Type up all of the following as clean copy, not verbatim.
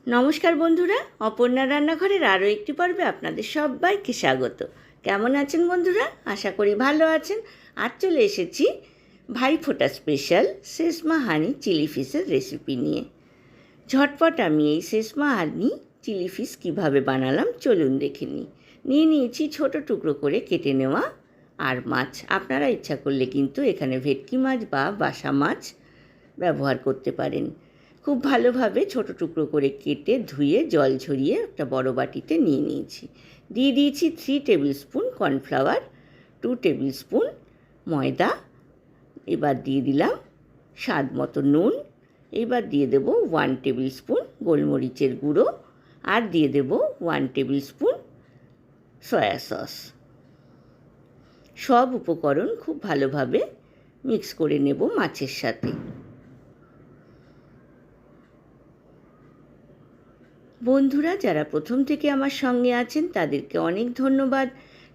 নমস্কার বন্ধুরা, অপর্ণা রান্নাঘরের আরও একটি পর্বে আপনাদের সবাইকে স্বাগত। কেমন আছেন বন্ধুরা? আশা করি ভালো আছেন। আজ চলে এসেছি Bhai Phonta special sesame honey chilli ফিশের রেসিপি নিয়ে। ঝটপট আমি এই সেসমা হানি চিলি ফিশ কীভাবে বানালাম চলুন দেখে নিই। নিয়েছি ছোট টুকরো করে কেটে নেওয়া আর মাছ। আপনারা ইচ্ছা করলে কিন্তু এখানে ভেটকি মাছ বা বাসা মাছ ব্যবহার করতে পারেন। খুব ভালোভাবে ছোট টুকরো করে কেটে ধুয়ে জল ঝরিয়ে একটা বড় বাটিতে নিয়ে নিয়েছি। দিয়ে দিয়েছি 3 table spoon cornflour, 2 table spoon ময়দা। এবার দিয়ে দিলাম স্বাদ মতো নুন। এবার দিয়ে দেব 1 টেবিল স্পুন গোলমরিচের গুঁড়ো আর দিয়ে দেব 1 টেবিল স্পুন সয়া সস। সব উপকরণ খুব ভালোভাবে মিক্স করে নেব মাছের সাথে। বন্ধুরা যারা প্রথম থেকে আমার সঙ্গে আছেন তাদেরকে অনেক ধন্যবাদ।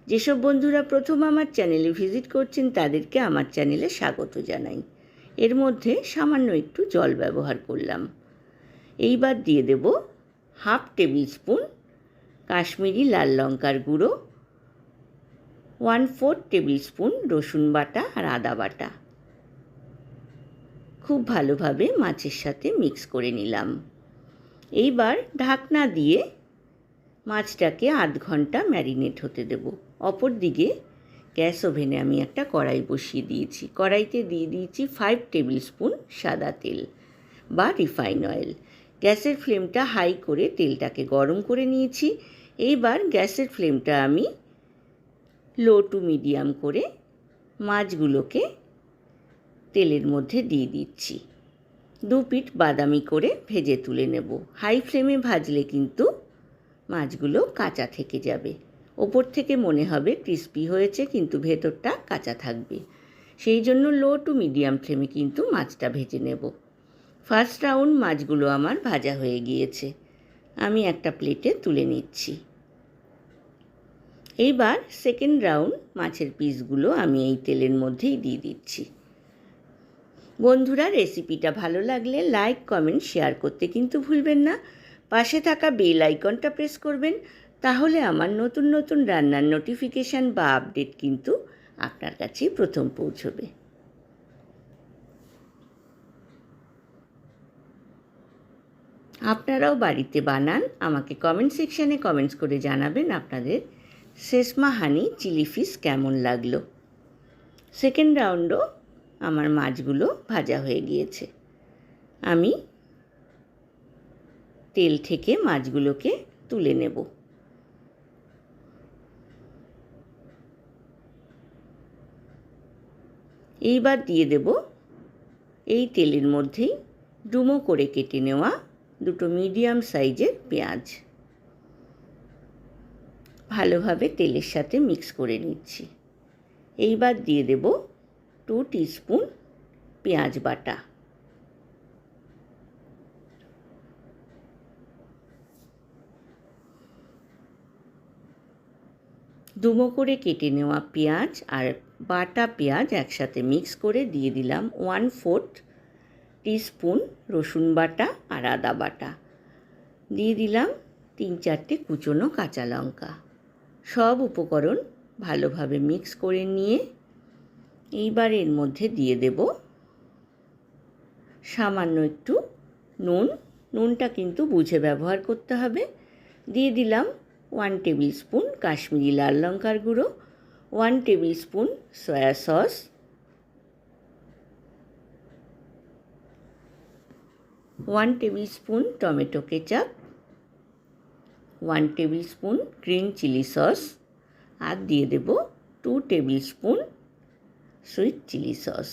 যেসব বন্ধুরা প্রথম আমার চ্যানেলে ভিজিট করছেন তাদেরকে আমার চ্যানেলে স্বাগত জানাই। এর মধ্যে সামান্য একটু জল ব্যবহার করলাম। এইবার দিয়ে দেব 1/2 টেবিল স্পুন কাশ্মীরি লাল লঙ্কার গুঁড়ো, 1/4 টেবিল স্পুন রসুন বাটা আর আদা বাটা। খুব ভালোভাবে মাছের সাথে মিক্স করে নিলাম। এইবার ঢাকনা দিয়ে মাছটাকে আধ ঘন্টা ম্যারিনেট হতে দেব। অপরদিকে গ্যাস ওভেনে আমি একটা কড়াই বসিয়ে দিয়েছি। কড়াইতে দিয়ে দিয়েছি 5 টেবিল স্পুন সাদা তেল বা রিফাইন অয়েল। গ্যাসের ফ্লেমটা হাই করে তেলটাকে গরম করে নিয়েছি। এইবার গ্যাসের ফ্লেমটা আমি লো টু মিডিয়াম করে মাছগুলোকে তেলের মধ্যে দিয়ে দিচ্ছি। 2 পিঠ বাদামি করে ভেজে তুলে নেব। হাই ফ্লেমে ভাজলে কিন্তু মাছগুলো কাঁচা থেকে যাবে। ওপর থেকে মনে হবে ক্রিস্পি হয়েছে কিন্তু ভেতরটা কাঁচা থাকবে। সেই জন্য লো টু মিডিয়াম ফ্লেমে কিন্তু মাছটা ভেজে নেব। ফার্স্ট রাউন্ড মাছগুলো আমার ভাজা হয়ে গিয়েছে। আমি একটা প্লেটে তুলে নিচ্ছি। এইবার সেকেন্ড রাউন্ড মাছের পিসগুলো আমি এই তেলের মধ্যেই দিয়ে দিচ্ছি। বন্ধুরা রেসিপিটা ভালো লাগলে লাইক, কমেন্ট, শেয়ার করতে কিন্তু ভুলবেন না। পাশে থাকা বেল আইকনটা প্রেস করবেন, তাহলে আমার নতুন নতুন রান্নার নোটিফিকেশান বা আপডেট কিন্তু আপনার কাছে প্রথম পৌঁছবে। আপনারাও বাড়িতে বানান, আমাকে কমেন্ট সেকশানে কমেন্টস করে জানাবেন আপনাদের সেসমা হানি চিলি ফিশ কেমন লাগলো। সেকেন্ড রাউন্ডও আমার মাছগুলো ভাজা হয়ে গিয়েছে। আমি তেল থেকে মাছগুলোকে তুলে নেব। এইবার দিয়ে দেব এই তেলের মধ্যেই ডুমো করে কেটে নেওয়া 2 মিডিয়াম সাইজের পেঁয়াজ। ভালোভাবে তেলের সাথে মিক্স করে নিচ্ছি। এইবার দিয়ে দেব 2 টিস্পুন পেঁয়াজ বাটা। ডুমো করে কেটে নেওয়া পেঁয়াজ আর বাটা পেঁয়াজ একসাথে মিক্স করে দিয়ে দিলাম 1/4 টিস্পুন রসুন বাটা আর আদা বাটা। দিয়ে দিলাম 3-4টে কুচনো কাঁচা লঙ্কা। সব উপকরণ ভালোভাবে মিক্স করে নিয়ে এইবার এর মধ্যে দিয়ে দেব সামান্য একটু নুন। নুনটা কিন্তু বুঝে ব্যবহার করতে হবে। দিয়ে দিলাম 1 টেবিল স্পুন কাশ্মীরি লাল লঙ্কার গুঁড়ো, 1 table spoon soya sauce, 1 table spoon tomato ketchup, 1 table spoon green chilli sauce আর দিয়ে দেব 2 table spoon sweet chilli sauce.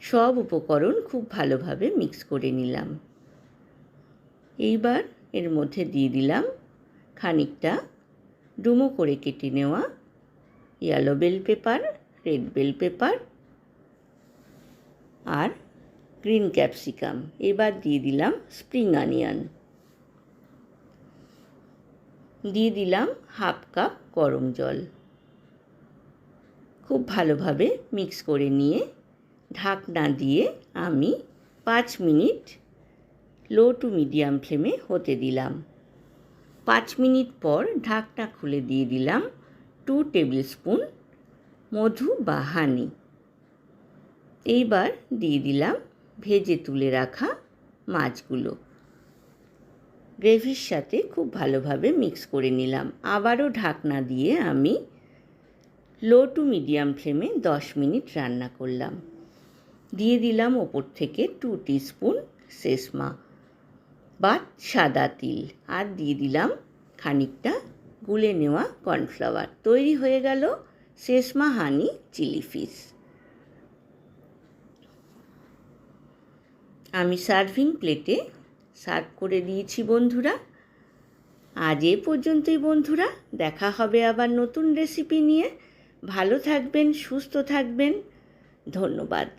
সব উপকরণ খুব ভালোভাবে মিক্স করে নিলাম। এইবার এর মধ্যে দিয়ে দিলাম খানিকটা ডুমো করে কেটে নেওয়া yellow bell pepper, red bell pepper আর গ্রিন ক্যাপসিকাম। এবার দিয়ে দিলাম স্প্রিং অনিয়ন। দিয়ে দিলাম 1/2 কাপ গরম জল। খুব ভালোভাবে মিক্স করে নিয়ে ঢাকনা দিয়ে আমি 5 মিনিট লো টু মিডিয়াম ফ্লেমে হতে দিলাম। 5 মিনিট পর ঢাকনা খুলে দিয়ে দিলাম 2 টেবিল স্পুন মধু বা হানি। এইবার দিয়ে দিলাম ভেজে তুলে রাখা মাছগুলো। গ্রেভির সাথে খুব ভালোভাবে মিক্স করে নিলাম। আবারও ঢাকনা দিয়ে আমি লো টু মিডিয়াম ফ্লেমে 10 মিনিট রান্না করলাম। দিয়ে দিলাম ওপর থেকে 2 টিস্পুন সেসমা বা সাদা তিল, আর দিয়ে দিলাম খানিকটা গুলে নেওয়া কর্নফ্লাওয়ার। তৈরি হয়ে গেল সেসমা হানি চিলি ফিশ। আমি সার্ভিং প্লেটে সার্ভ করে দিয়েছি বন্ধুরা। আজ এ পর্যন্তই বন্ধুরা, দেখা হবে আবার নতুন রেসিপি নিয়ে। ভালো থাকবেন, সুস্থ থাকবেন। ধন্যবাদ।